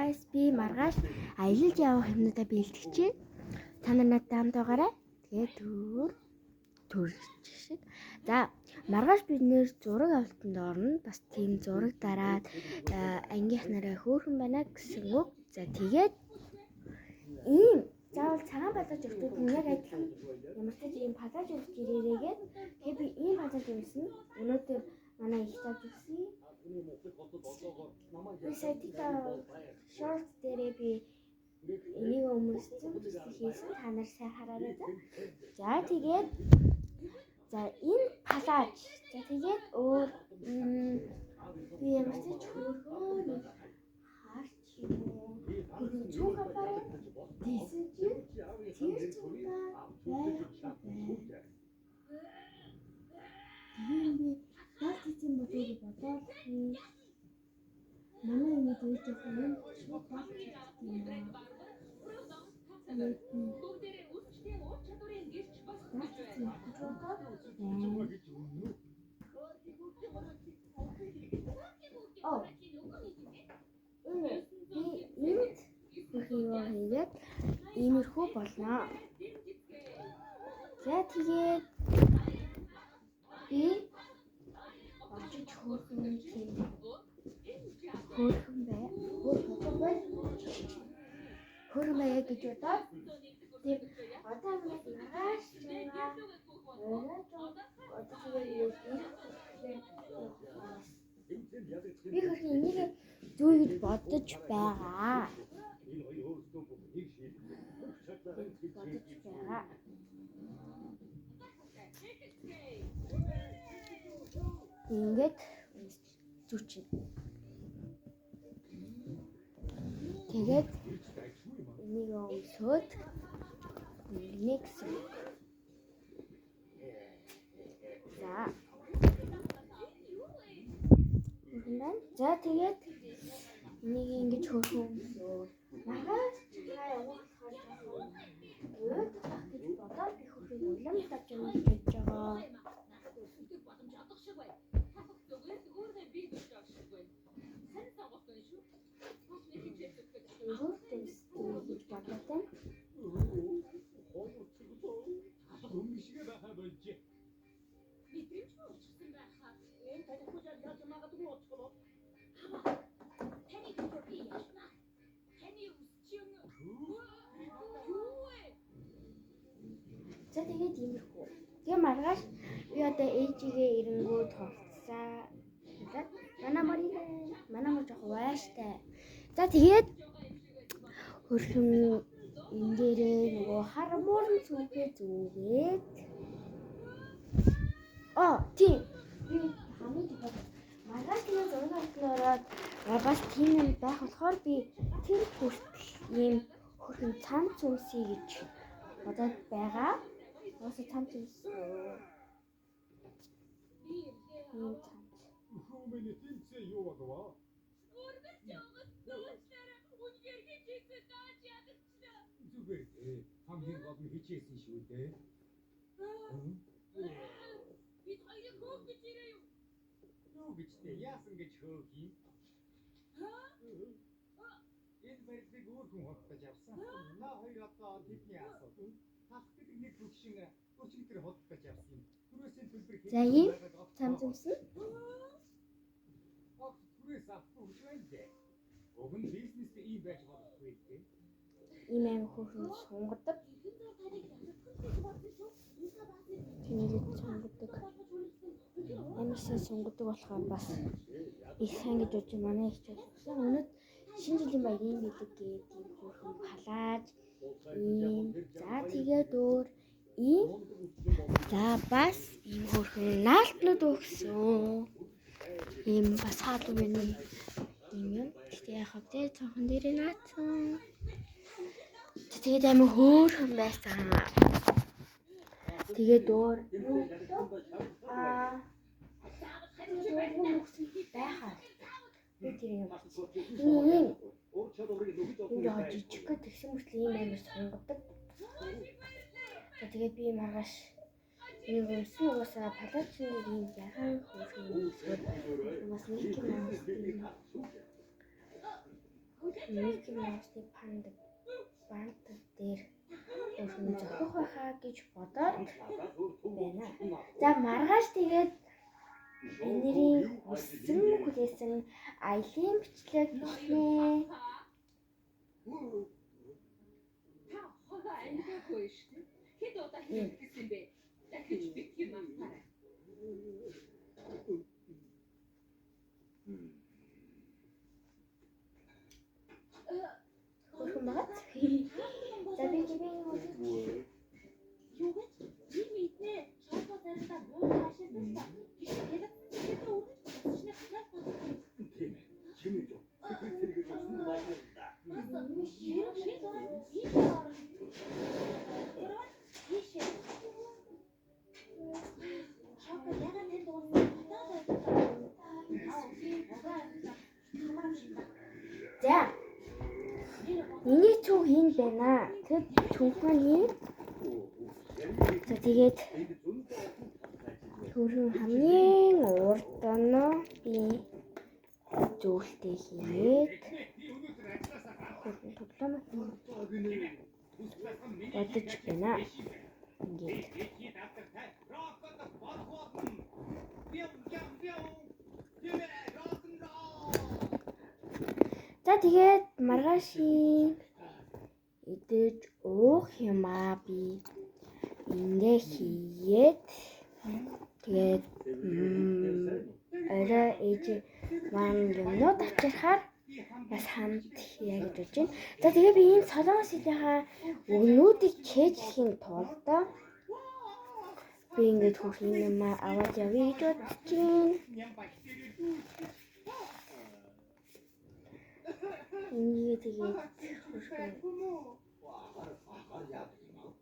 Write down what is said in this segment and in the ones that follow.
guys, би маргааш аялалд явах юмнуудаа бэлтгэж. Та нар надтай хамт байгаарай. Тэгээд төр шиг. За, маргааш бид нэр зураг авалтанд орно. Бас тийм зураг дараад ангийнх нараа хөөрхөн байна гэсэн үг. За, тэгээд ийм заавал цагаан палаж өгдөг нь яг адилхан. Ямар ч ийм палаж өгч ирээрээгээд тэгээд би ийм палаж өгсөн. Өнөөдөр манай их завж өгсөн. Би сайтта шорт дээрээ би энийг өмөрсөн хийсэн. Та нар сайн хараарай. За тэгээд энэ палаж. За тэгээд өөр би ямар ч хөөрхөн харч юм уу? Цүнх апарат тийсэн чинь тэр цугтаа байхгүй байна. Тийм би яг тийм бодож бодоод манай энэ дээд юм шууд багч юм байна. Бүгдээрээ үсчтэй ур чадварын гэрч бас хийгээд иймэрхүү болно. За тэгээд би очиж хөөрхөн бай гэж бодоод тийм одоо маргааш би хөрхөн энийг зүй гэж бодож байгаа. Ингээд зүчин. Тэгээд энийг өмсөд нэг зүйл. За тэгээд энийг ингэж хөөрхөн маргааш чамаа явуулахаар өөд тах гэж бодоод би хөөрхөн улам тавьж явах гэж бодож байгаа. За тэгээд иймэрхүү. Тэгээ маргааш би одоо ээжигээ ирэнгүү товцsaa. Манай мөр жоох вайштай. За тэгээд хөрхөн энэ дээрээ нөгөө хар муурын цүнхээ зүүгээд тийм би хамгийн маргааш тийм зураг авалтанд ороод бас тийм юм байх болохоор би тэр хүртэл ийм хөрхөн цамц өмсөе гэж бодоод байгаа. Өөсөө цамц өмсөн. хамгийн гол нь хичээсэн шүү дээ. Би хоёрыг хөөх гэж ирээ юу? Юу гэж те яасан гэж хөөх юм? Энэ барилгыг өөр хүн худалдаж авсан. Наа хоёр одоо тэдний асуудал. Тах гэдэг нэг бүгшин өчигдөр худалдаж авсан юм. Түрээсээ төлбөр За ийм цамц өмсөн. Түрээс авахгүй гэж байна дээ. Уг нь бизнестэй ийм байж болохгүй дээ. Ийм аим хөөрхөн сунгадаг. Тэнийд сунгадаг. Амарсаа сунгадаг болохоор бас их сайн гэж бодож манай их болсон. Өнөөдөр шинэ жилийн баярын бэлэг гээд ийм хөөрхөн палаж ийм. За тэгээд өөр ийм. За бас ийм хөөрхөн наалтнууд өгсөн. Ийм бас хаад үгүй юм. Гэтэ яхав те цонхон дээрээ наацсан. Тэгээд амин хөөрхөн байсан. Тэгээд өөр байхаа. Энэ жижиг тэгсэн мөртлөө ийм амар сунгадаг. Тэгээд би маргааш нэг өмсөн угаасаа палачны ийм яхан хөөрхөн өмсөд бас нэг юм. Микки Маусны банд дээр өөрхөн зохих байхаа гэж бодоод байна. За маргааш тэгээд энэрийн хүссэн хүлээсэн аялын бичлэг эхнээ. Та хогоо амьдаагүй шүү. Хэд удаа хийсэн бэ? Дахиж битгий мартаарай. Өөрхөн багт. За би Юу гэж? Би мэднэ. Шоко заримдаа муу хаашаа та. Гişэ хэлэх тэгээд үргэлж шинэ ханаас бодсон. Тийм ээ. Чимээ жоо. Секретарийг өгсөн байлаа. За. Миний цог энд байна. Тэд чүнхний. За тэгээд түрүүн хамгийн урд оноо би зөвлөлтөө хийгээд тоглоом бодож байна. Ингээд. За тэгээд маргаашийн идэж уух юмаа би ингээ хийгээд тэгээд орой ээж маань юмнууд авчирхаар бас хамт яа гэж бодож байна. За тэгээд би энэ солонгос хэлийнхаа өгнүүдийг чэйжлэхийн тулд би ингээд хөрхөн юм аваад явъя гэж бодож байна. Энийг тэгээд хөрхөн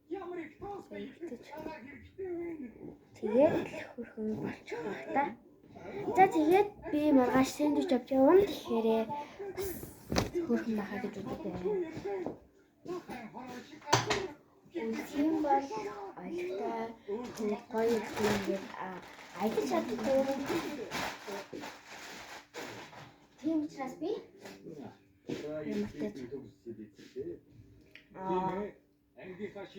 Ямар их тоостой тэгээд хөрхөн болчих байх та. За тэгээд би маргааш сэндвич авч явна. Тэгэхээр хөрхөн бахаа гэж бодож байна. Тийм бол альтаа гоё ингээд аялал чаддгүй. Тийм учраас би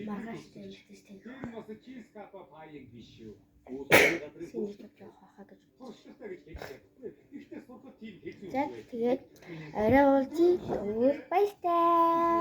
маргааш тэжээс тэгэх. Сэндвич авч явах байхаа гэж бодож байна. За тэгээд орой уулзъя. Баяртай.